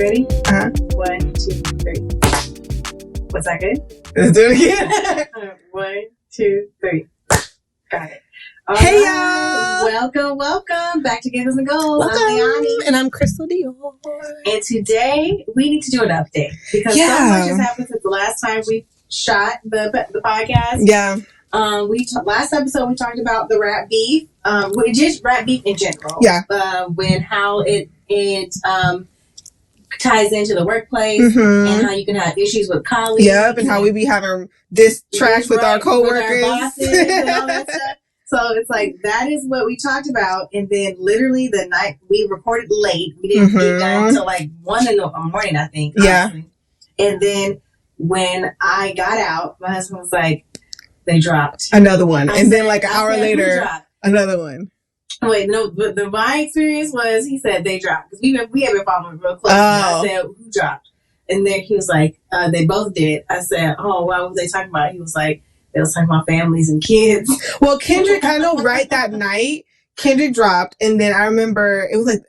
Ready? Uh-huh. 1, 2, 3. Was that good? Let's do it again. 1, 2, 3. Got it. All Hey, right. y'all. Welcome back to Giggles and Goals. Welcome. I'm Leonie. And I'm Crystal-Dior. And today we need to do an update because so much has happened since the last time we shot the podcast. Yeah. Last episode we talked about the rat beef, just rat beef in general. Yeah. When how it ties into the workplace and how you can have issues with colleagues. Yep, and how we be having this trash with our coworkers. With our bosses and all that stuff. So it's like, that is what we talked about. And then literally the night we recorded late, we didn't get done until like 1 in the morning, I think. Honestly. Yeah. And then when I got out, my husband was like, they dropped. Another one. And then like an hour later, another one. Wait, no, but my experience was, he said they dropped. Because we have been following real close. Oh. I said, who dropped? And then he was like, they both did. I said, oh, what was they talking about? He was like, they was talking about families and kids. Well, Kendrick, I know right that night, Kendrick dropped. And then I remember it was like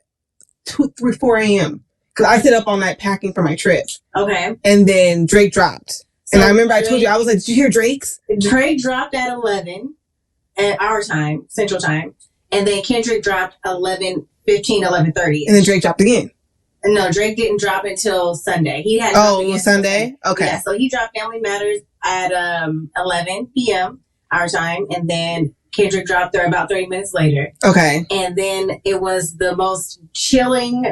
2, 3, 4 a.m. Because I stayed up all night packing for my trip. Okay. And then Drake dropped. So and I remember I told you, I was like, did you hear Drake's? Drake dropped at 11 at our time, Central Time. And then Kendrick dropped 11:15, 11:30. And then Drake dropped again. No, Drake didn't drop until Sunday. He had Sunday? Okay. Yeah, so he dropped Family Matters at 11 p.m. our time. And then Kendrick dropped there about 30 minutes later. Okay. And then it was the most chilling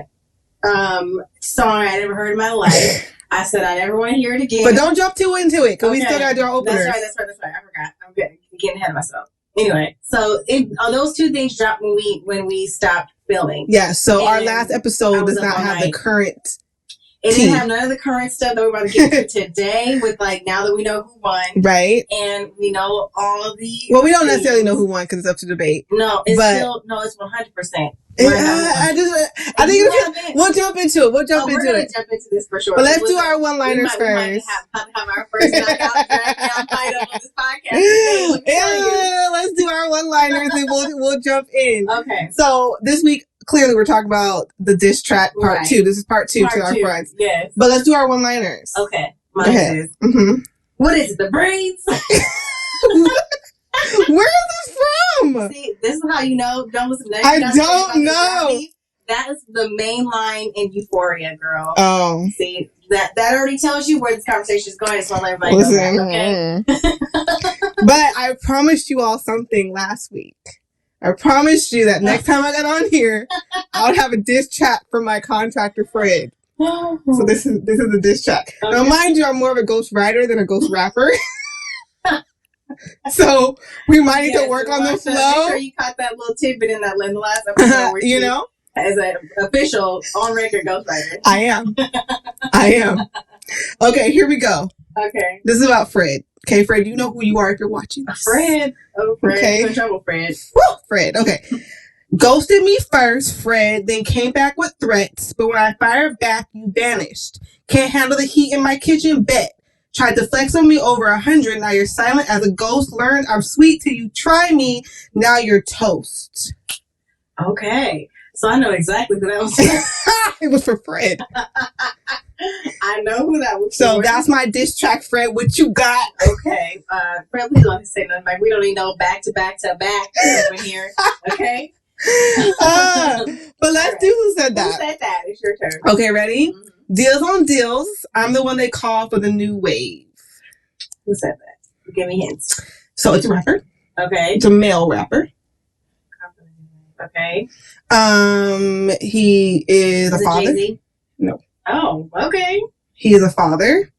song I'd ever heard in my life. I said I never want to hear it again. But don't jump too into it, because we still got to do our openers. That's right. I forgot. I'm getting ahead of myself. Anyway, so those two things dropped when we stopped filming. Yeah, so our last episode does not have the current. It didn't have none of the current stuff that we're about to get to today with, like, now that we know who won. Right. And we know all of the... Well, we don't necessarily know who won because it's up to debate. No, it's 100%. I think we'll jump into it. We're going to jump into this for sure. But let's do our one-liners first. We might have our first knockout fight on this podcast. Yeah, let's do our one-liners and we'll jump in. Okay. So this week, clearly we're talking about the diss track part 2. This is part 2 to our friends. Yes. But let's do our one-liners. Okay. Mine is. What is it? The braids? Where is this from? See, this is how you know. Don't listen to I don't know. That is the main line in Euphoria, girl. Oh. See, that already tells you where this conversation is going. So I'll let everybody know that, okay? But I promised you all something last week. I promised you that next time I got on here, I would have a diss track from my contractor, Fred. So this is a diss track. Okay. Now, mind you, I'm more of a ghost writer than a ghost rapper. So we might need to work on the flow. Make sure you caught that little tidbit in the last episode. Where you know? As an official on-record ghostwriter. I am. Okay, here we go. Okay. This is about Fred. Okay, Fred, you know who you are if you're watching this. Fred. Oh, Fred. Okay. No trouble, Fred. Woo, Fred. Okay. Ghosted me first, Fred, then came back with threats. But when I fired back, you vanished. Can't handle the heat in my kitchen, bet. Tried to flex on me over 100. Now you're silent as a ghost. Learned I'm sweet till you try me. Now you're toast. Okay. So I know exactly who that was. It was for Fred. I know who that was. So that's my diss track, Fred. What you got? Okay. Fred, please don't say nothing. Like, we don't even know back to back over here. Okay? But let's do Who Said That. Who Said That? It's your turn. Okay, ready? Mm-hmm. Deals on deals. I'm the one they call for the new wave. Who said that? Give me hints. So it's a rapper. Okay. It's a male rapper. Okay. He is a father. Jay-Z? No. Oh, okay. He is a father.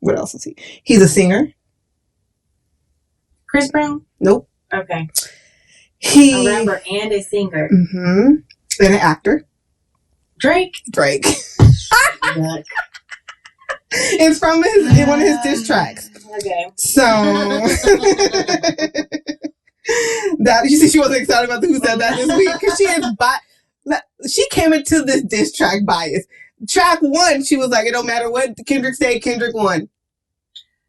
What else is he? He's a singer. Chris Brown? Nope. Okay. A rapper and a singer. Mm-hmm. And an actor. Drake. It's from one of his diss tracks. Okay. So that you see, she wasn't excited about the Who Said That this week because she came into this diss track bias. Track 1, she was like, it don't matter what Kendrick say, Kendrick won.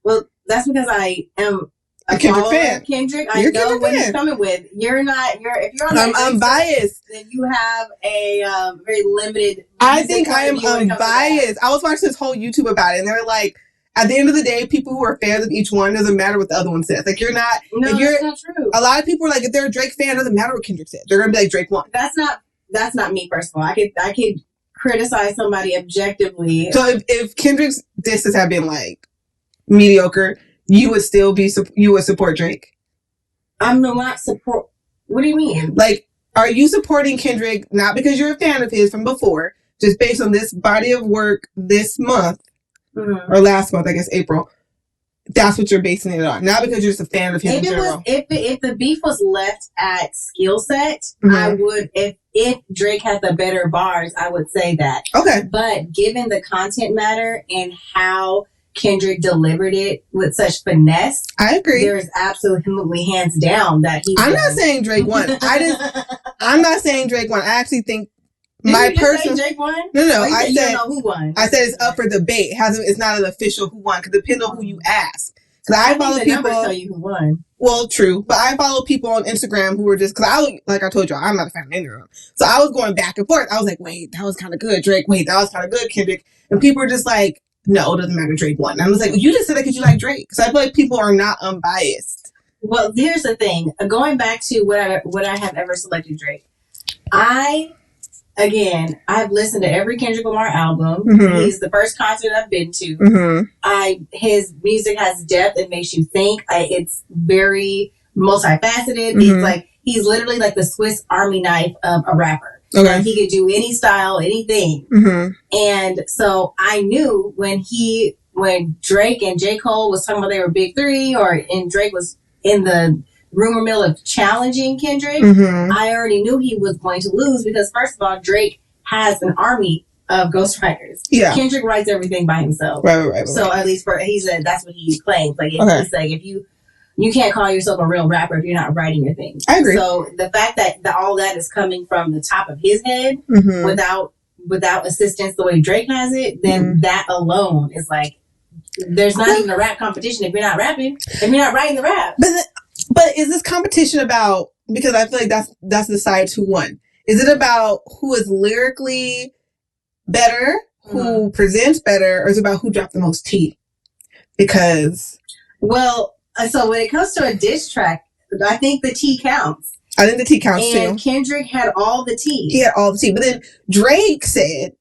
Well, that's because I am a Kendrick fan. Kendrick, I know what he's coming with. If you're on that I'm biased. Then you have a very limited. I think I am unbiased. I was watching this whole YouTube about it, and they're like, at the end of the day, people who are fans of each one, doesn't matter what the other one says. Like, you're not. No, that's not true. A lot of people are like, if they're a Drake fan, it doesn't matter what Kendrick said. They're gonna be like, Drake won. That's not me personally. I could criticize somebody objectively. So if Kendrick's disses have been like mediocre, you would support Drake. I'm not support. What do you mean? Like, are you supporting Kendrick not because you're a fan of his from before, just based on this body of work this month or last month, I guess April? That's what you're basing it on, not because you're just a fan of him in general. If the beef was left at skill set, I would. If Drake had the better bars, I would say that. Okay. But given the content matter and how Kendrick delivered it with such finesse, I agree. There's absolutely hands down that he. I'm not saying Drake won. I'm not saying Drake won. I actually think my person. Drake won? No. I said you don't know who won. I said it's up for debate. It's not an official who won. Because it depends on who you ask. Because I follow people. Numbers tell you who won. Well, true, but I follow people on Instagram who were just like I told you, I'm not a fan of any of them. So I was going back and forth. I was like, wait, that was kind of good, Drake. Wait, that was kind of good, Kendrick. And people were just like, no, it doesn't matter. Drake won. And I was like, you just said that because you like Drake. So I feel like people are not unbiased. Well, here's the thing. Going back to what I have ever selected Drake, I've listened to every Kendrick Lamar album. He's the first concert I've been to. His music has depth. It makes you think. It's very multifaceted. He's literally like the Swiss Army knife of a rapper. Okay. Like, he could do any style, anything. And so I knew when Drake and J. Cole was talking about they were big three, and Drake was in the rumor mill of challenging Kendrick, I already knew he was going to lose because, first of all, Drake has an army of ghostwriters. Yeah. Kendrick writes everything by himself. Right. So at least he said that's what he claims. Like, he's like, if you can't call yourself a real rapper if you're not writing your things. I agree. So the fact that all that is coming from the top of his head without assistance the way Drake has it, then that alone is like, there's not even a rap competition if you're not rapping, if you're not writing the rap. But is this competition about, because I feel like that's decides who won. Is it about who is lyrically better, who presents better, or is it about who dropped the most tea? Because... Well, so when it comes to a diss track, I think the tea counts. I think the tea counts too. And Kendrick had all the tea. He had all the tea. But then Drake said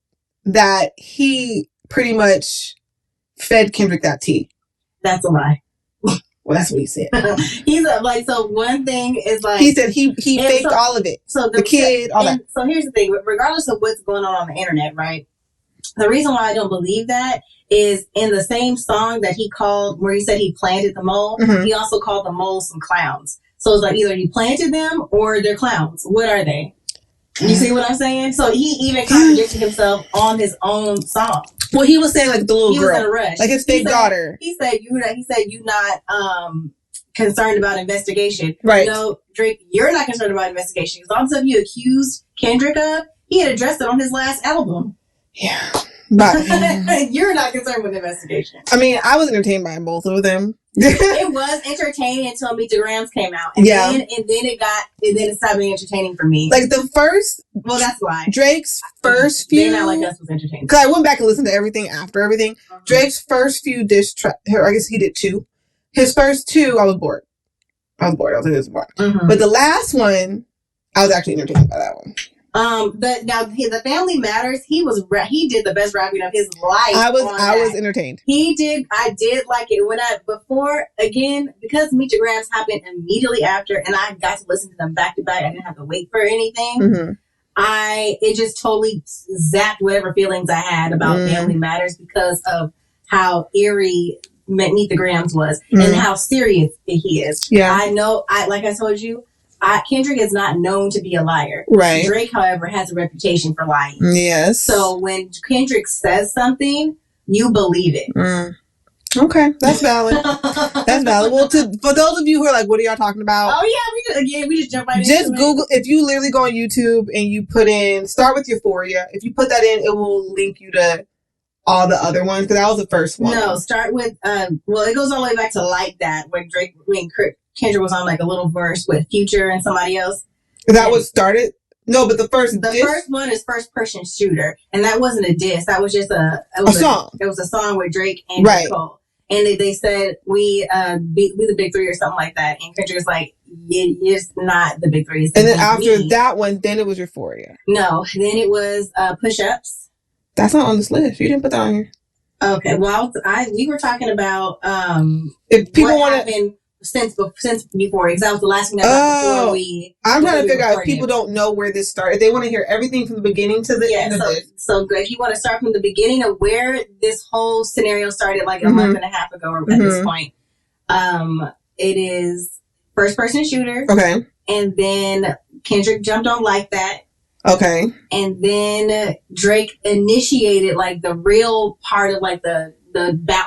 that he pretty much fed Kendrick that tea. That's a lie. Well, that's what he said. So one thing is like... He said he faked all of it. So the kid, all that. So here's the thing. Regardless of what's going on the internet, right? The reason why I don't believe that is in the same song that he called, where he said he planted the mole, he also called the mole some clowns. So it's like either he planted them or they're clowns. What are they? You see what I'm saying? So he even contradicted himself on his own song. Well, he was saying like the little girl, was in a rush. Like his fake daughter. He said you're not concerned about investigation. Right? No, Drake, you're not concerned about investigation. Because all the stuff you accused Kendrick of, he had addressed it on his last album. Yeah, but you're not concerned with investigation. I mean, I was entertained by both of them. It was entertaining until Meet the Grams came out, and then it stopped being entertaining for me. Like the first, well, that's why Drake's first few. They're Not Like Us was entertaining. Because I went back and listened to everything after everything. Drake's first few diss tracks, I guess he did two. His first two, I was bored. I was bored. But the last one, I was actually entertained by that one. The Family Matters, he did the best rapping of his life. I was entertained. I did like it because Meet Your Grams happened immediately after, and I got to listen to them back to back. I didn't have to wait for anything. It just totally zapped whatever feelings I had about Family Matters because of how eerie Meet the Grams was and how serious he is. Yeah, I know. Like I told you, Kendrick is not known to be a liar. Right. Drake, however, has a reputation for lying. Yes. So when Kendrick says something, you believe it. Okay, that's valid. That's valid. Well, for those of you who are like, what are y'all talking about? Oh yeah, we just jump right into it. Just Google, if you literally go on YouTube and you put in, start with Euphoria. If you put that in, it will link you to all the other ones? Because that was the first one. No, start with, it goes all the way back to Like That, when Kendrick was on like a little verse with Future and somebody else. Is that what started? No, but the first one is First Person Shooter, and that wasn't a diss. That was just a song. It was a song with Drake and J. Cole. And they said, we the big three or something like that. And Kendrick was like, it's not the big three. And then after that one, then it was Euphoria. No, then it was Push Ups. That's not on this list. You didn't put that on here. Okay, well, we were talking about if people want to since Euphoria, because that was the last thing before we. I'm trying to figure out if people don't know where this started. They want to hear everything from the beginning to the end of this. So if you want to start from the beginning of where this whole scenario started, like a month and a half ago, or at this point, it is First Person Shooter. Okay, and then Kendrick jumped on Like That. Okay, and then Drake initiated like the real part of like the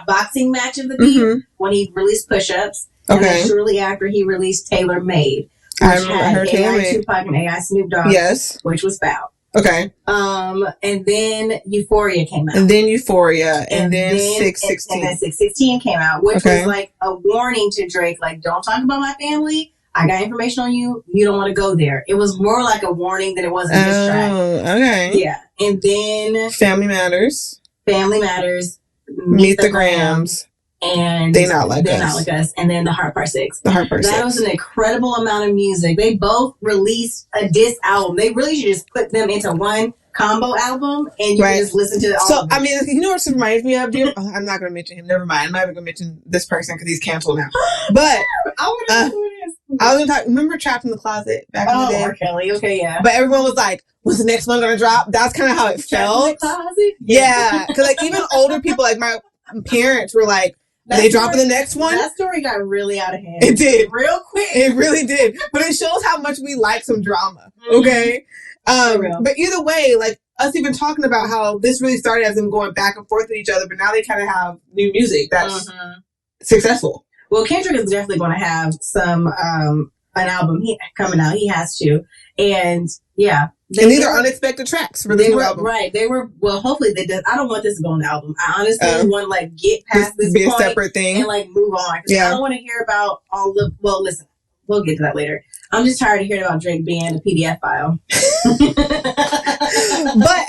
boxing match of the beat when he released Push Ups. And then shortly after, he released Tailor Made. I heard Tailor Made. Tupac and AI Snoop Dogg. Yes. Which was foul. Okay. And then Euphoria came out. And then Euphoria. And then 616. And then 616 came out, which was like a warning to Drake, like, don't talk about my family. I got information on you. You don't want to go there. It was more like a warning than it was a diss track. Okay. Yeah. And then Family Matters. Meet the Grams. And They Not Like Us. And then The Heart Part 6. That was an incredible amount of music. They both released a diss album. They really should just put them into one combo album and you can just listen to it all. So, I mean, you know what this reminds me of, dear? I'm not going to mention him. Never mind. I'm not even going to mention this person because he's canceled now. But I want to know who it is. I was going to talk. Remember Trapped in the Closet back in the day? R. Kelly. Okay, yeah. But everyone was like, when's the next one going to drop? That's kind of how it felt. Trapped in the Closet? Yeah. Because like even older people, like my parents were like, they dropping the next one? That story got really out of hand. It did. Real quick. It really did. But it shows how much we like some drama. Okay? But either way, like, us even talking about how this really started as them going back and forth with each other, but now they kind of have new music that's successful. Well, Kendrick is definitely going to have some, an album coming out. He has to. And, yeah. And these are unexpected tracks for this new album. Right. Hopefully they did. I don't want this to go on the album. I honestly want to like get past this be point a separate thing and like move on. Yeah. I don't want to hear about all the, listen, we'll get to that later. I'm just tired of hearing about Drake being a PDF file. But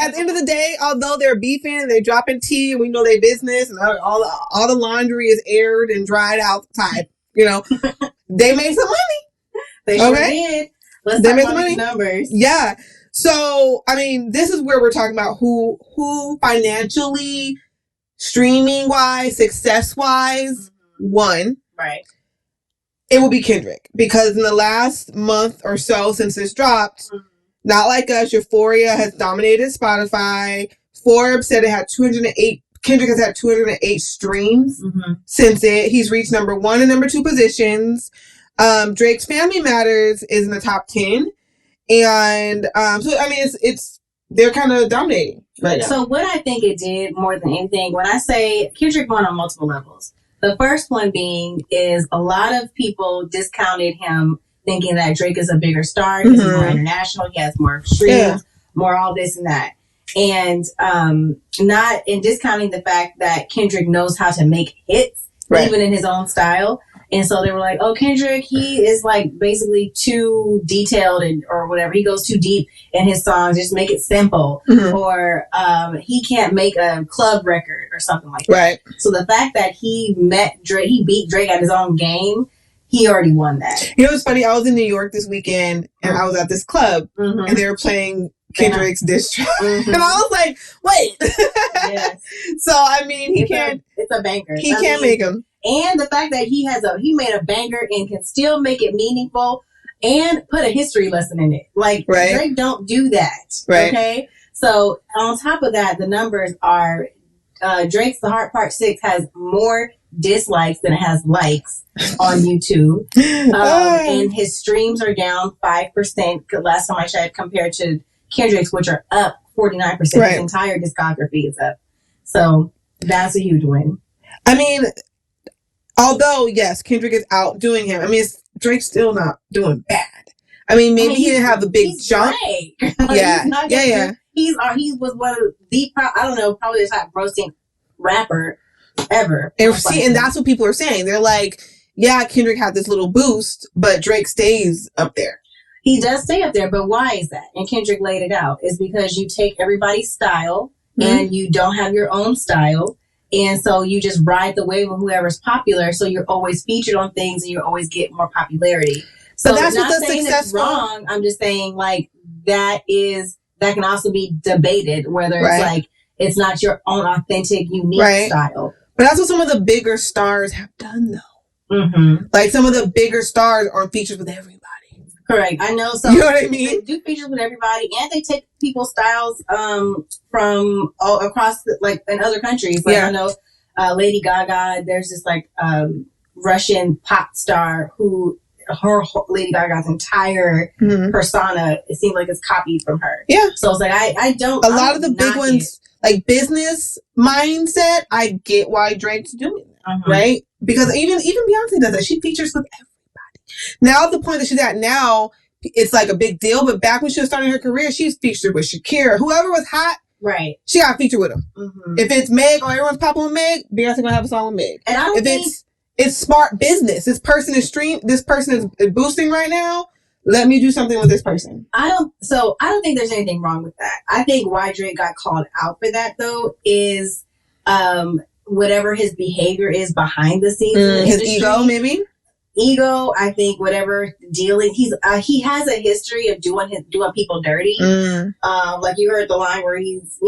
at the end of the day, although they're beefing, they're dropping tea, and we know their business, and all the laundry is aired and dried outside, you know, they made some money. They sure did. Let's talk about these numbers. Yeah. So, I mean, this is where we're talking about who financially, streaming-wise, success-wise, won. Right. It will be Kendrick. Because in the last month or so since this dropped, Not Like Us, Euphoria has dominated Spotify. Forbes said it had 208. Kendrick has had 208 streams since it. He's reached number 1 and number 2 positions. Drake's Family Matters is in the top 10. And so, I mean, they're kind of dominating right now. So what I think it did more than anything, when I say Kendrick won on multiple levels, the first one being is a lot of people discounted him thinking that Drake is a bigger star because he's more international, he has more streams, more all this and that. And not in discounting the fact that Kendrick knows how to make hits, even in his own style. And so they were like, oh, Kendrick, he is like basically too detailed or whatever. He goes too deep in his songs. Just make it simple. Or he can't make a club record or something like that. Right. So the fact that he beat Drake at his own game, he already won that. You know what's funny? I was in New York this weekend and I was at this club and they were playing Kendrick's diss track. And I was like, wait. Yes. So, I mean, it's a banger. He can't make them. And the fact that he made a banger and can still make it meaningful and put a history lesson in it. Like, Drake don't do that. Right. Okay? So, on top of that, the numbers are, Drake's The Heart Part 6 has more dislikes than it has likes on YouTube. And his streams are down 5% last time I checked compared to Kendrick's, which are up 49%. His entire discography is up. So, that's a huge win. I mean, although, yes, Kendrick is outdoing him. I mean, Drake's still not doing bad. I mean, maybe he didn't have the big jump. He was one of the, I don't know, probably the top grossing rapper ever. And that's what people are saying. They're like, yeah, Kendrick had this little boost, but Drake stays up there. He does stay up there, but why is that? And Kendrick laid it out. It's because you take everybody's style and you don't have your own style. And so you just ride the wave of whoever's popular. So you're always featured on things and you always get more popularity. So that's what the successful. Wrong. I'm just saying like that can also be debated whether it's like it's not your own authentic, unique style. But that's what some of the bigger stars have done though. Mm-hmm. Like some of the bigger stars aren't featured with everybody. Correct. I know. So you know what I mean? They do features with everybody, and they take people's styles from all across, like in other countries. Like I know Lady Gaga. There's this like Russian pop star who Lady Gaga's entire persona, it seems like it's copied from her. Yeah. So it's like I don't. A lot of the big ones, like business mindset, I get why Drake's doing that, right? Because even Beyonce does that. She features with everybody. Now, at the point that she's at now, it's like a big deal. But back when she was starting her career, she's featured with Shakira. Whoever was hot, right? She got featured with them. Mm-hmm. If it's Meg or everyone's popping with Meg, Beyonce gonna have a song with Meg. And I don't think it's smart business. This person is boosting right now. Let me do something with this person. I don't think there's anything wrong with that. I think why Drake got called out for that though is whatever his behavior is behind the scenes. His ego, maybe. Ego, I think whatever dealing he has a history of doing people dirty. Like you heard the line where he's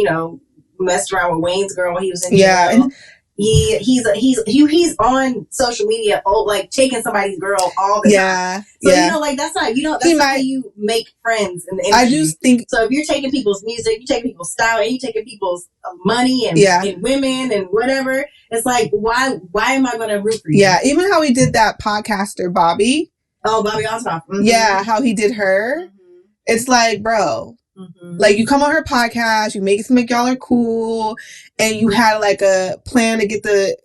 messed around with Wayne's girl when he was in jail. He's on social media, like taking somebody's girl all the time. So like that's not how you make friends in the industry. I just think so. If you're taking people's music, you take people's style, and you taking people's money and women and whatever, it's like why am I going to root for you? Yeah, even how he did that podcaster Bobby. Oh, Bobby Ossoff. Mm-hmm. Yeah, how he did her. Mm-hmm. It's like, bro. Mm-hmm. Like you come on her podcast, you make it seem like y'all are cool, and you had like a plan to get the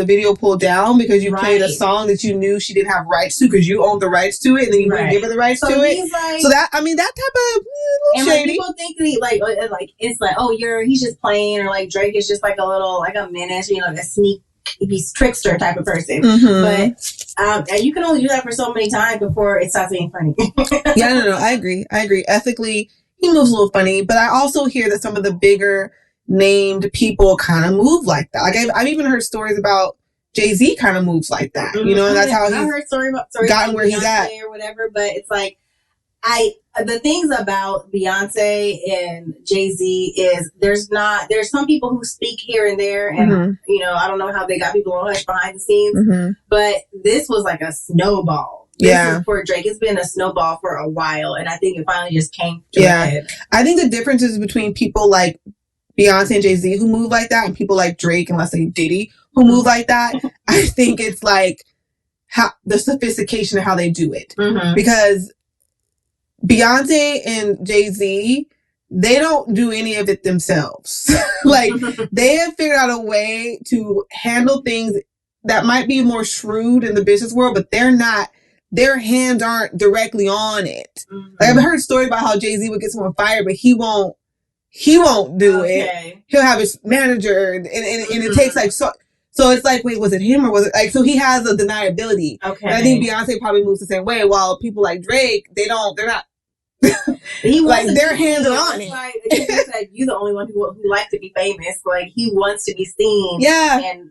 video pulled down because you played a song that you knew she didn't have rights to because you owned the rights to it, and then you wouldn't give her the rights to it. Like, so that that type of and shady. Like people think that like it's like he's just playing, or like Drake is just like a menace, a sneak. He's trickster type of person, but and you can only do that for so many times before it starts being funny. No, I agree. Ethically, he moves a little funny, but I also hear that some of the bigger named people kind of move like that. Like I've even heard stories about Jay-Z kind of moves like that, and that's how he's gotten where he's at or whatever. But it's like the things about Beyonce and Jay-Z is there's some people who speak here and there, and I don't know how they got people on hush behind the scenes, but this was like a snowball. For Drake, it's been a snowball for a while, and I think it finally just came to a head. I think the difference is between people like Beyonce and Jay-Z who move like that, and people like Drake and let's say Diddy who move like that. I think it's like how the sophistication of how they do it, because Beyonce and Jay-Z, they don't do any of it themselves. Like, they have figured out a way to handle things that might be more shrewd in the business world, but their hands aren't directly on it. Like, I've heard stories about how Jay-Z would get someone fired, but he won't do it. He'll have his manager, and it takes like so it's like, wait, was it him or was it like, so he has a deniability. Okay. And I think Beyonce probably moves the same way, while people like Drake, they're not, he like their hands are on it. Like, said, you're the only one who likes to be famous. Like he wants to be seen. Yeah. And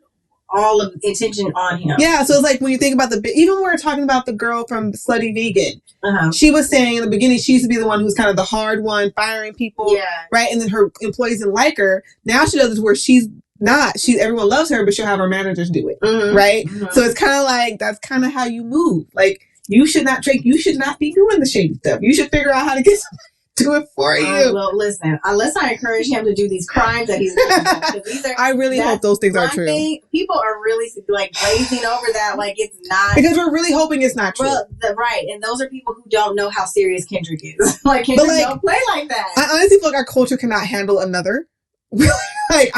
all of the attention on him. Yeah. So it's like when you think about even when we're talking about the girl from Slutty Vegan, she was saying in the beginning she used to be the one who's kind of the hard one, firing people. Yeah. Right. And then her employees didn't like her. Now she does this where she's not. Everyone loves her, but she'll have her managers do it. Right. So it's kind of like that's kind of how you move. Like. You should not be doing the shady stuff. You should figure out how to get somebody to do it for you. Well, listen, unless I encourage him to do these crimes that he's doing. I really hope those things are true. People are really like glazing over that like it's not. Because we're really hoping it's not true. Well, right. And those are people who don't know how serious Kendrick is. Like, Kendrick don't play like that. I honestly feel like our culture cannot handle another. Like,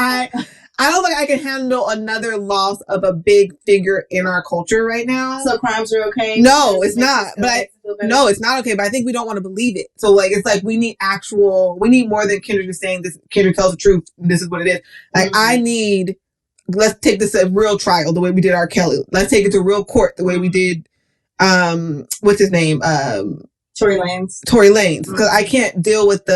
I don't think I can handle another loss of a big figure in our culture right now. So crimes are okay? No, it's not. But no, it's not okay. But I think we don't want to believe it. So like, it's like we need more than Kendrick is saying this. Kendrick tells the truth. This is what it is. Like let's take this a real trial the way we did R. Kelly. Let's take it to real court the way we did. What's his name? Tory Lanez. Because I can't deal with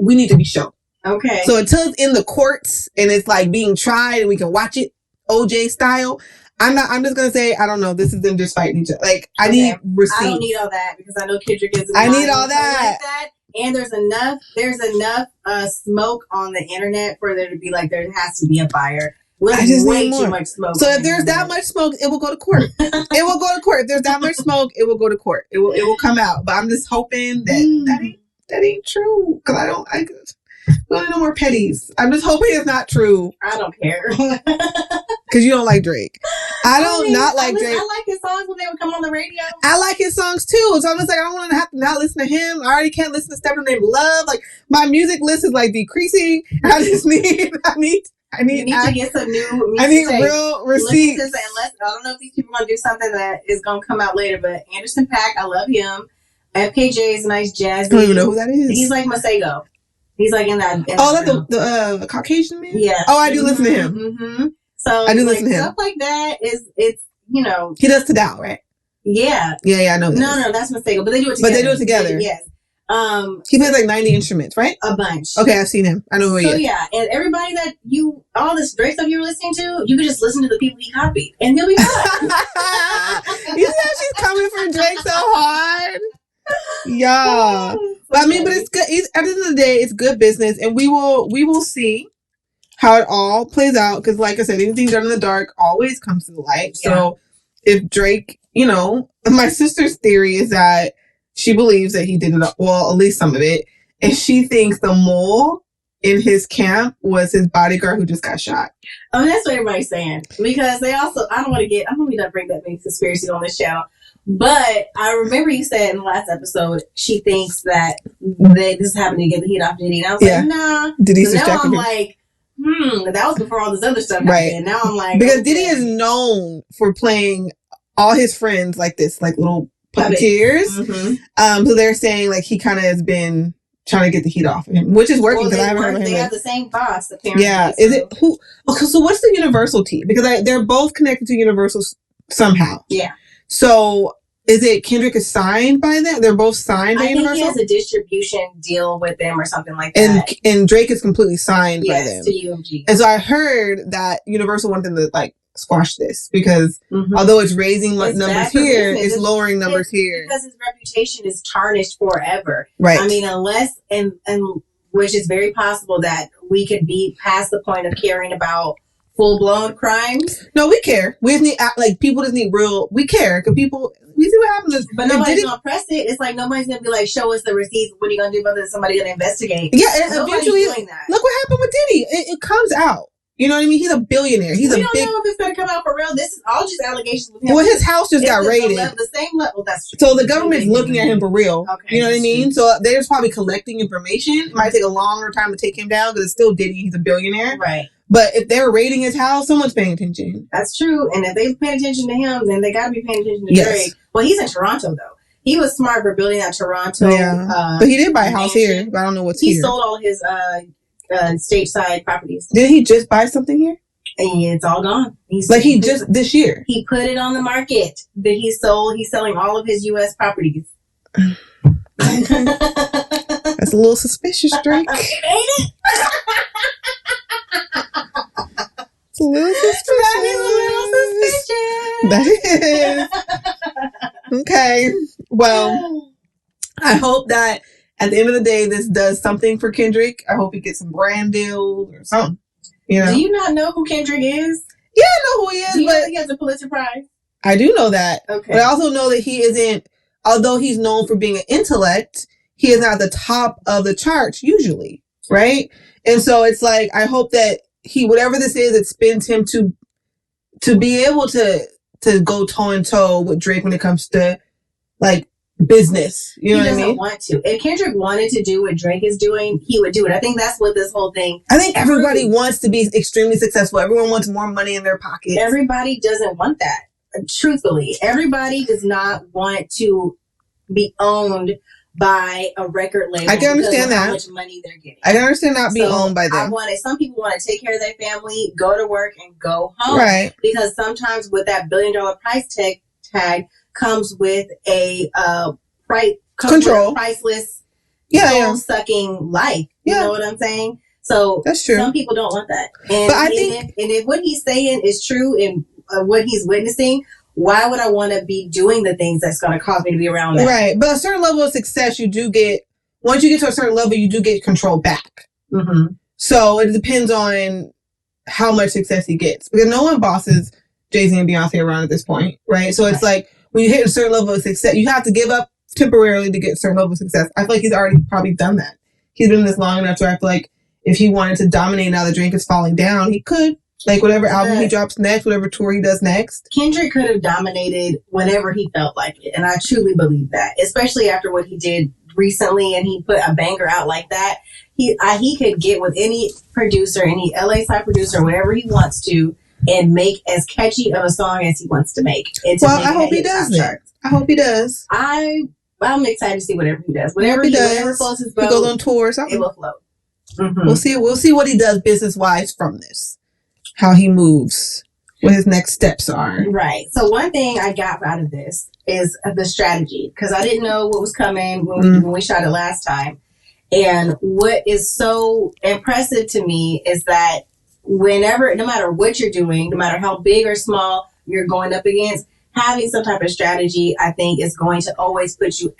we need to be shown. Okay. So until it's in the courts and it's like being tried and we can watch it OJ style, I'm just gonna say, I don't know, this is them just fighting each other. Like, I need receipts. I don't need all that because I know Kendrick is I need all that. Like that. And there's enough smoke on the internet for there to be like, there has to be a fire. I just way need more. Too much smoke. So if there's that much smoke, it will go to court. It will go to court. If there's that much smoke, it will go to court. It will come out. But I'm just hoping that ain't true. Because I don't want no more petties. I'm just hoping it's not true. I don't care. Because you don't like Drake. I like Drake. I like his songs when they would come on the radio. I like his songs too. So I'm just like, I don't want to have to not listen to him. I already can't listen to stuff named Love. Like, my music list is like decreasing. I just need you need to get some new music. I need real receipts. I don't know if these people are going to do something that is going to come out later, but Anderson .Paak, I love him. FKJ is nice, jazzy. I don't even know who that is. He's like Masego. He's like in that. The Caucasian man? Yeah. Oh, I do listen to him. Mm-hmm. So I do listen to him. Stuff like that it's, you know. He does Tadao, right? Yeah. Yeah, I know that. No, that's Masego, but they do it together. Yes. He plays like 90 instruments, right? A bunch. Okay, I've seen him. I know who he is. So yeah, and everybody that all this Drake stuff you were listening to, you could just listen to the people he copied, and he'll be fine. You see how she's coming for Drake so hard? Yeah. But it's good. At the end of the day, it's good business, and we will see how it all plays out. Because, like I said, anything done in the dark always comes to the light. Yeah. So if Drake, my sister's theory is that she believes that he did it, well, at least some of it. And she thinks the mole in his camp was his bodyguard who just got shot. I mean, that's what everybody's saying. Because they also, I don't want to bring that big conspiracy on this channel. But I remember you said in the last episode, she thinks that this happened to get the heat off Diddy. And I was like, nah. Diddy's so now I'm like, that was before all this other stuff happened. Right. And now I'm like, because Diddy is known for playing all his friends like this, like little puppeteers. Mm-hmm. So they're saying like he kind of has been trying to get the heat off of him, which is working because I haven't heard of him. They have the same boss, apparently. Yeah. So. Is it who? Okay, so what's the Universal team? Because they're both connected to Universal somehow. Yeah. So is it Kendrick is signed by them? They're both signed by Universal? I think he has a distribution deal with them or something like that. And Drake is completely signed by them. to UMG. And so I heard that Universal wanted them to like squash this because although it's raising numbers here, it's lowering numbers here. Because his reputation is tarnished forever. Right. I mean, unless, and which is very possible that we could be past the point of caring about full-blown crimes. No, we care. We just need, people just need we care. Because people, we see what happens. But nobody's going to press it. It's like nobody's going to be like, show us the receipts. What are you going to do about this? Somebody's going to investigate. Yeah, and eventually, look what happened with Diddy. It comes out. You know what I mean? He's a billionaire. We don't know if it's going to come out for real. This is all just allegations with him. Well, his house just got raided. The same level. That's true. So the government's looking at him for real. Okay, you know what I mean? True. So they're just probably collecting information. It might take a longer time to take him down because it's still Diddy. He's a billionaire. Right. But if they're raiding his house, someone's paying attention. That's true. And if they're paying attention to him, then they got to be paying attention to Drake. Well, he's in Toronto, though. He was smart for building that Toronto. Yeah. But he did buy a house here. But I don't know what's here. He sold all his stateside properties. Did he just buy something here? And it's all gone. This year. He put it on the market that he sold. He's selling all of his U.S. properties. That's a little suspicious, Drake. Ain't it? It's a little suspicious. That is. Okay. Well, I hope that at the end of the day, this does something for Kendrick. I hope he gets some brand deals or something. You know? Do you not know who Kendrick is? Yeah, I know who he is. Do you know he has a Pulitzer Prize? I do know that. Okay. But I also know that he isn't, although he's known for being an intellect, he is not at the top of the charts usually, right? And so it's like, I hope that whatever this is, it spins him to be able to go toe and toe with Drake when it comes to like business. You know what I mean? He doesn't want to. If Kendrick wanted to do what Drake is doing, he would do it. I think that's what this whole thing. I think everybody wants to be extremely successful. Everyone wants more money in their pockets. Everybody doesn't want that. Truthfully, everybody does not want to be owned by a record label. I can understand that. How much money they're getting. I can understand not being owned by them. Some people want to take care of their family, go to work, and go home. Right. Because sometimes with that $1 billion price tag comes with a control, priceless, soul-sucking life. You know what I'm saying? So that's true. Some people don't want that. And, but I think, if what he's saying is true and what he's witnessing, why would I want to be doing the things that's going to cause me to be around that? Right. But a certain level of success, you do get, once you get to a certain level, you do get control back. Mm-hmm. So it depends on how much success he gets. Because no one bosses Jay-Z and Beyonce around at this point, right? So it's like, when you hit a certain level of success, you have to give up temporarily to get a certain level of success. I feel like he's already probably done that. He's been in this long enough to I feel like if he wanted to dominate now the drink is falling down, he could. Like whatever album he drops next, whatever tour he does next. Kendrick could have dominated whenever he felt like it. And I truly believe that. Especially after what he did recently and he put a banger out like that. He could get with any producer, any LA side producer, whatever he wants to, and make as catchy of a song as he wants to make. I hope he does that. I hope he does. I'm excited to see whatever he does. Whatever floats his boat, he goes on tour or something. It will float. Mm-hmm. We'll see what he does business wise from this. How he moves, what his next steps are. Right. So one thing I got out of this is the strategy, because I didn't know what was coming when we shot it last time. And what is so impressive to me is that no matter what you're doing, no matter how big or small you're going up against, having some type of strategy, I think, is going to always put you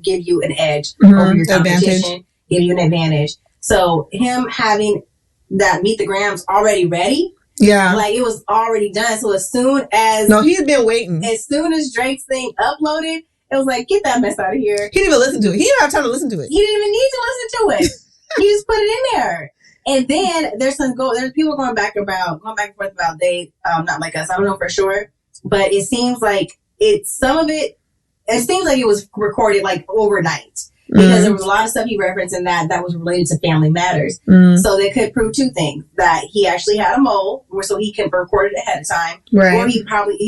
give you an edge over your competition, give you an advantage. So him having that Meet the Grams already ready, like it was already done. So as soon as he had been waiting. As soon as Drake's thing uploaded, it was like, get that mess out of here. He didn't even listen to it. He didn't have time to listen to it. He didn't even need to listen to it. He just put it in there. And then there's people going back and forth about they not like us. I don't know for sure, but it seems like it seems like it was recorded like overnight. Because there was a lot of stuff he referenced in that was related to family matters. So they could prove two things: that he actually had a mole, so he can record it ahead of time, or he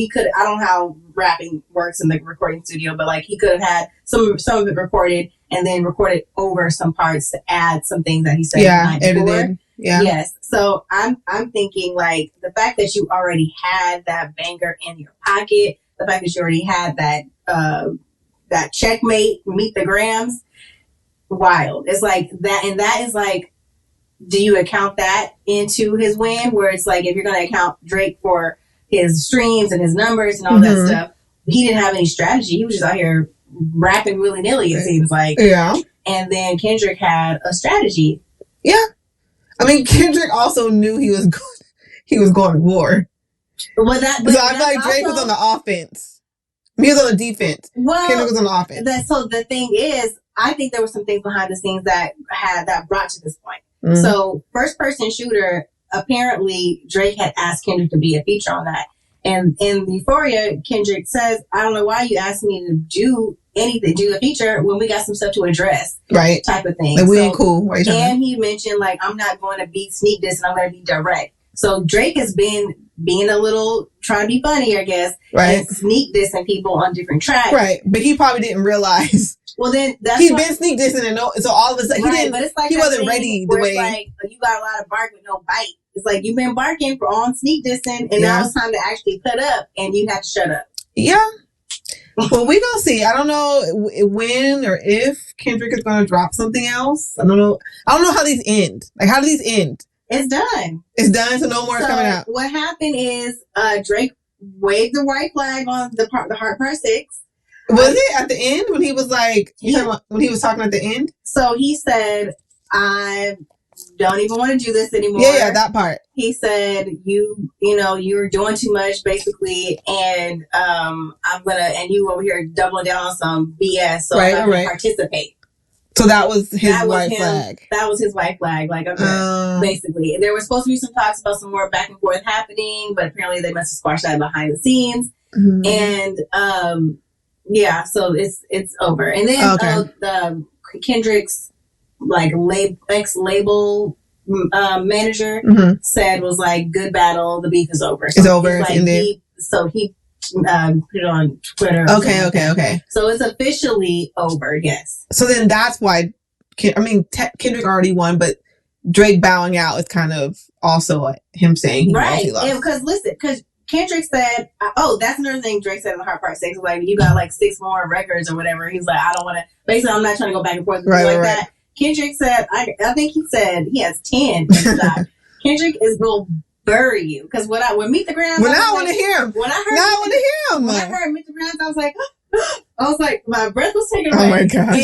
could. I don't know how rapping works in the recording studio, but like he could have had some of it recorded and then recorded over some parts to add some things that he said. Edited. Yeah. Yes. So I'm thinking like the fact that you already had that banger in your pocket, the fact that you already had that checkmate, Meet the Grams. Wild. It's like that, and that is like, do you account that into his win? Where it's like, if you're going to account Drake for his streams and his numbers and all that stuff, he didn't have any strategy. He was just out here rapping willy nilly. It seems like, And then Kendrick had a strategy. Yeah, I mean, Kendrick also knew he was going to war. Well, so I feel like Drake was on the offense. He was on the defense. Well, Kendrick was on the offense. So the thing is, I think there were some things behind the scenes that brought to this point. So first person shooter, apparently Drake had asked Kendrick to be a feature on that. And in Euphoria, Kendrick says, I don't know why you asked me to do a feature when we got some stuff to address. Right. Type of thing. Like we ain't cool. Right. And he mentioned like, I'm not going to be sneak this and I'm going to be direct. So Drake has been being a little, trying to be funny, I guess. Right. And sneak dissing people on different tracks. Right. But he probably didn't realize. Well, then he's been sneak dissing and so all of a sudden he wasn't ready the way. It's like you got a lot of bark with no bite. It's like you've been barking on sneak dissing, and now it's time to actually put up, and you have to shut up. Yeah. Well, we gonna see. I don't know when or if Kendrick is gonna drop something else. I don't know how these end. Like, how do these end? It's done. It's done. So no more coming out. What happened is Drake waved the white flag on the Heart Part 6. Was it at the end when he was like, when he was talking at the end? So he said, I don't even want to do this anymore. Yeah, that part. He said, you're doing too much basically, and and you over here doubling down on some BS, so I'm not going to participate. So that was his white flag. That was his white flag, like, basically. There was supposed to be some talks about some more back and forth happening, but apparently they must have squashed that behind the scenes. And Yeah, so it's over. And then Kendrick's like ex-label manager said was like, good battle, the beef is over. So it's over. like he put it on Twitter. Okay. So it's officially over. Yes. So then that's why. Kendrick already won, but Drake bowing out is kind of also him saying he knows he lost. Because Kendrick said, that's another thing Drake said in the Hard Part 6. Like, you got like 6 more records or whatever. He's like, I don't want to. Basically, I'm not trying to go back and forth with you like that. Kendrick said, I think he said he has 10 in stock. Kendrick is going to bury you. Because when Meet the Grams, I want to hear him. When I heard Meet the Grams, I was like, my breath was taken away. Oh my gosh.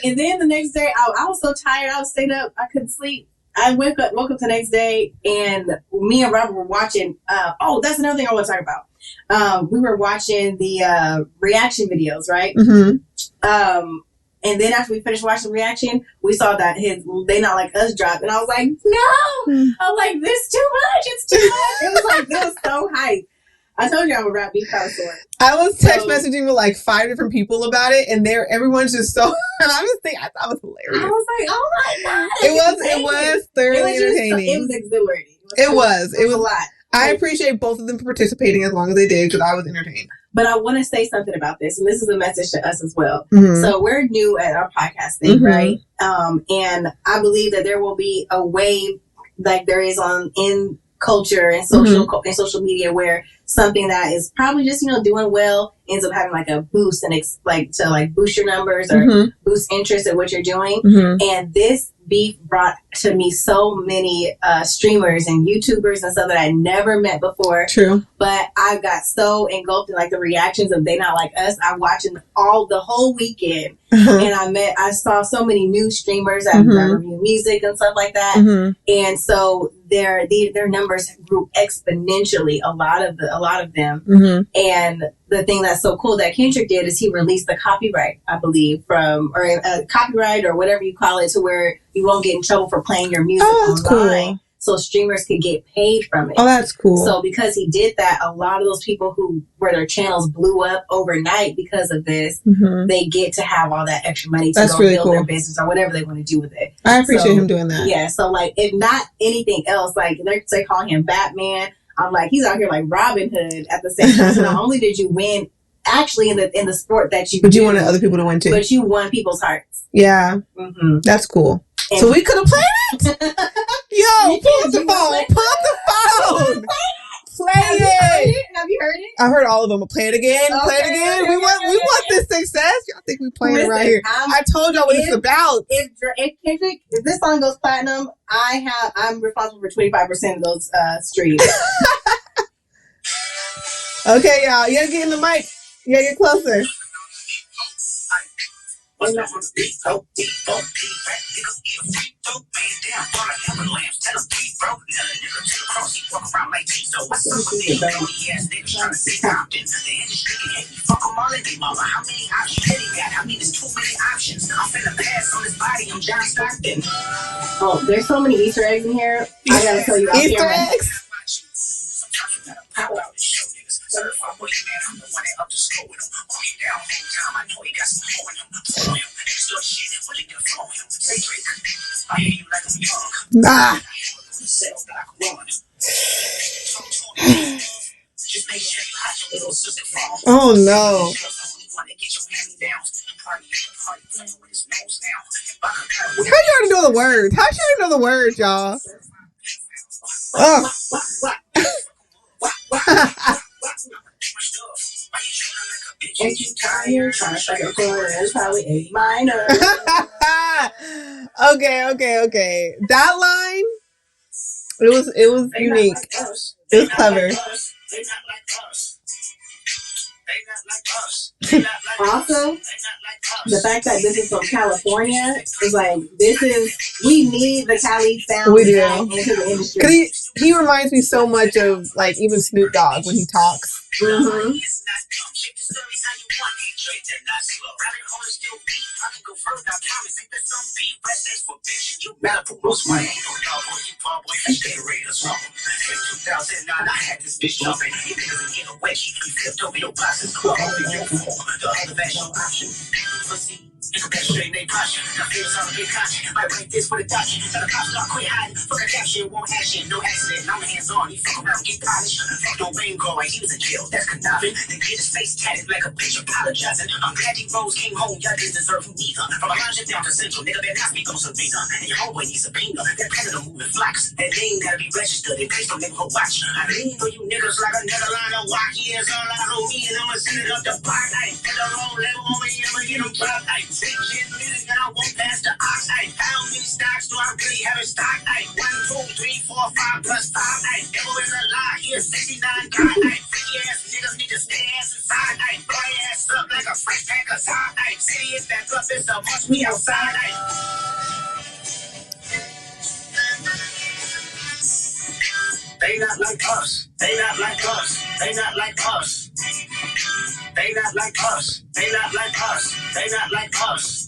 And then the next day, I was so tired. I was staying up. I couldn't sleep. I woke up the next day, and me and Robert were watching. That's another thing I want to talk about. We were watching the reaction videos, right? Mm-hmm. And then after we finished watching the reaction, we saw that his They Not Like Us dropped, and I was like, no! I'm like, this is too much. It's too much. It was so hype. I told you I'm a rap beef connoisseur. I was text messaging with like 5 different people about it, and everyone's just so. And I thought it was hilarious. I was like, oh my god! It was thoroughly entertaining. It was exhilarating. It was a lot. I appreciate both of them for participating as long as they did, because I was entertained. But I want to say something about this, and this is a message to us as well. Mm-hmm. So we're new at our podcast thing, right? And I believe that there will be a wave like there is in culture and social media where something that is probably just doing well ends up having like a boost and to boost your numbers or boost interest in what you're doing. And this beef brought to me so many streamers and YouTubers and stuff that I never met before. True. But I got so engulfed in like the reactions of They Not Like Us. I'm watching the whole weekend, and I saw so many new streamers that review music and stuff like that. And so their numbers grew exponentially. A lot of them. And the thing that's so cool that Kendrick did is he released the copyright, I believe, copyright or whatever you call it, to where you won't get in trouble for playing your music online. Cool. So streamers could get paid from it. Oh, that's cool. So because he did that, a lot of those people where their channels blew up overnight because of this, they get to have all that extra money to go build their business or whatever they want to do with it. I appreciate him doing that. Yeah. So like, if not anything else, like they call him Batman. I'm like, he's out here like Robin Hood at the same time. So not only did you win actually in the sport that you you wanted other people to win too. But you won people's hearts. Yeah. That's cool. And so we could have played it? Yo, pull up the phone. Play it. Have you heard it? I heard all of them. Play it again. Okay, play it again. We want this success. Y'all think we playing it right here? I told y'all what it's about. If this song goes platinum, I'm responsible for 25% of those streams. Okay, y'all. You gotta get in the mic. You gotta get closer. Oh, there's so many Easter eggs in here. I gotta tell you. Easter eggs? Nah. Oh no. How you already know the words? How should you know the words, y'all? Oh. And you tired, trying to strike a chord, it's probably A minor. Okay. That line, it was unique. It was clever. Also, the fact that this is from California is like, we need the Cali sound we do. Into the industry. Cause he reminds me so much of like even Snoop Dogg when he talks. straight, they're not slow. Rapping hard still beat. I can go further, I promise. Ain't that some beat? Rest that's for bitch. You better put most money. You know, y'all boy, you ball boy, fish Gatorade or something. In 2009, I had this bitch jumping. You niggas ain't getting wet. You flipped over your boxes. Club over your phone. The other that's no option. Pussy. You can catch straight in they posture. Now feels on a big conscience. Might break this for the doctor. Now the cops start quit hiding. Fuck a caption, won't action. No accident. I'm hands on. You fuck around, get polished. Fuck no rain go like he was in jail. That's conniving. Then get his face tatted like a bitch apologizing. I'm glad these Rose came home. Y'all didn't deserve him either. From a lounge down to Central, nigga better not speak on Sabina. And your homeboy needs a subpoena. That president moving flocks. That name gotta be registered. They placed on neighborhood watch. I lean on you niggas like another line of walk. Years all eyes on me and I'ma send it up the pot. Ay, at the wrong level on me, I'ma get them dropped. Ay, big shit music and I won't pass the ox. Ay, how many stocks do I really have in stock? Ay, 1, 2, 3, 4, 5 plus 5. Ay, devil is a lie. Here's 69 God. Ay, freaky ass niggas need to stay ass inside. Ay, blow your ass up like a fresh pack of side. Ay, city is back up, it's a must we outside. Ay. They not like us. They not like us. They not like us. They not like us. They not like us. They not like us.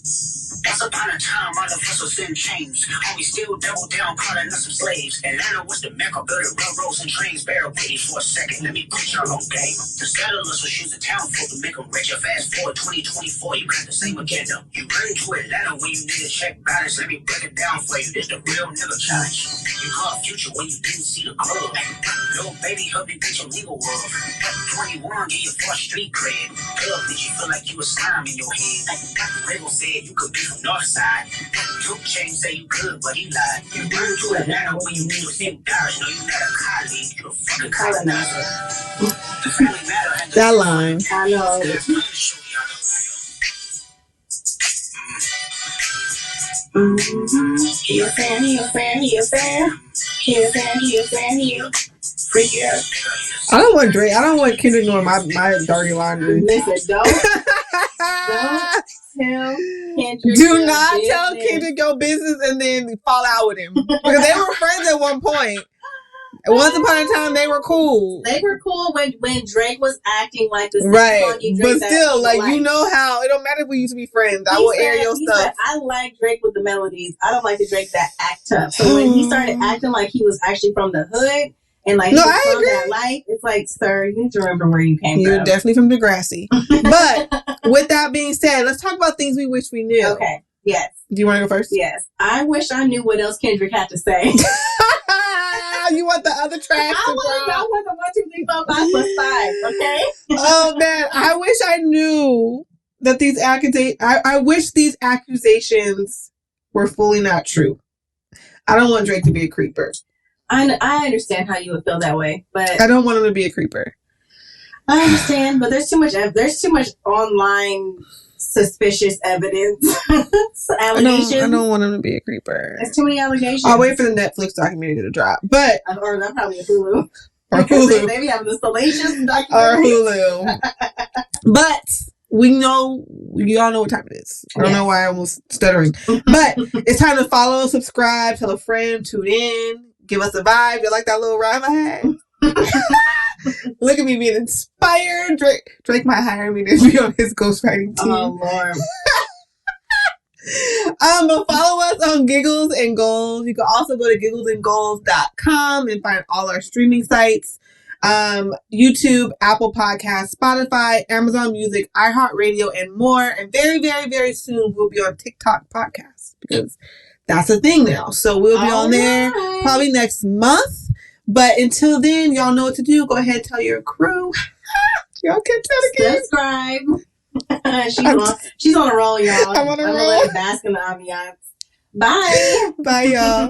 Once upon a time, all of us was in chains. Homie still double down, calling us some slaves. Atlanta was the mecca, building railroads and trains. Bear with me for a second, let me put y'all on game. The settlers will choose the town for to make them richer. Fast forward 2024, you got the same agenda. You run to Atlanta when you need a check balance. Let me break it down for you. This the real nigga challenge. You call future when you didn't see the club. Little baby, help me get your legal world. 21, get your first street cred. Club, did you feel like you was slime in your head? Rainbow said you could be from north side. Two chains say you could, but he lied. You run to Atlanta when you need to think dollars. No, you not a colleague, you a fucking colonizer. The family matter. That line. I know. He a fan, he a fan, he a fan. He a fan, he a fan, he a freaky ass. I don't want Drake. I don't want Kendrick nor my dirty laundry. Listen, don't tell Kendrick. Do not tell Kendrick your business and then fall out with him. Because they were friends at one point. Once upon a time, they were cool. They were cool when Drake was acting like this. Right. But still, like, you know how, it don't matter if we used to be friends. I will air your stuff. Said, I like Drake with the melodies. I don't like the Drake that act up. So when he started acting like he was actually from the hood, and like, no, I agree. That life, it's like, sir, you need to remember where you came from. You're definitely from Degrassi. But with that being said, let's talk about things we wish we knew. Okay. Yes. Do you want to go first? Yes. I wish I knew what else Kendrick had to say. You want the other tracks? I want the 1, 2, 3, 4, 5 plus 5. Okay. Oh man, I wish I knew that these accusations. I wish these accusations were fully not true. I don't want Drake to be a creeper. I understand how you would feel that way, but I don't want him to be a creeper. I understand, but there's too much online suspicious evidence. Allegations. I don't want him to be a creeper. There's too many allegations. I'll wait for the Netflix documentary to drop, but or that's probably a Hulu. Or Hulu. They be having the salacious documentaries. Or Hulu. But we know, y'all know what time it is. I don't know why I was stuttering, but it's time to follow, subscribe, tell a friend, tune in. Give us a vibe. You like that little rhyme I had? Look at me being inspired. Drake might hire me to be on his ghostwriting team. Oh, Lord. But follow us on Giggles and Goals. You can also go to gigglesandgoals.com and find all our streaming sites. YouTube, Apple Podcasts, Spotify, Amazon Music, iHeartRadio, and more. And very, very, very soon we'll be on TikTok podcasts because that's a thing now. So we'll be on there probably next month. But until then, y'all know what to do. Go ahead and tell your crew. Y'all can tell again. Subscribe. She's on a roll, y'all. I'm on a roll. Let her bask in the ambiance. Bye. Bye, y'all.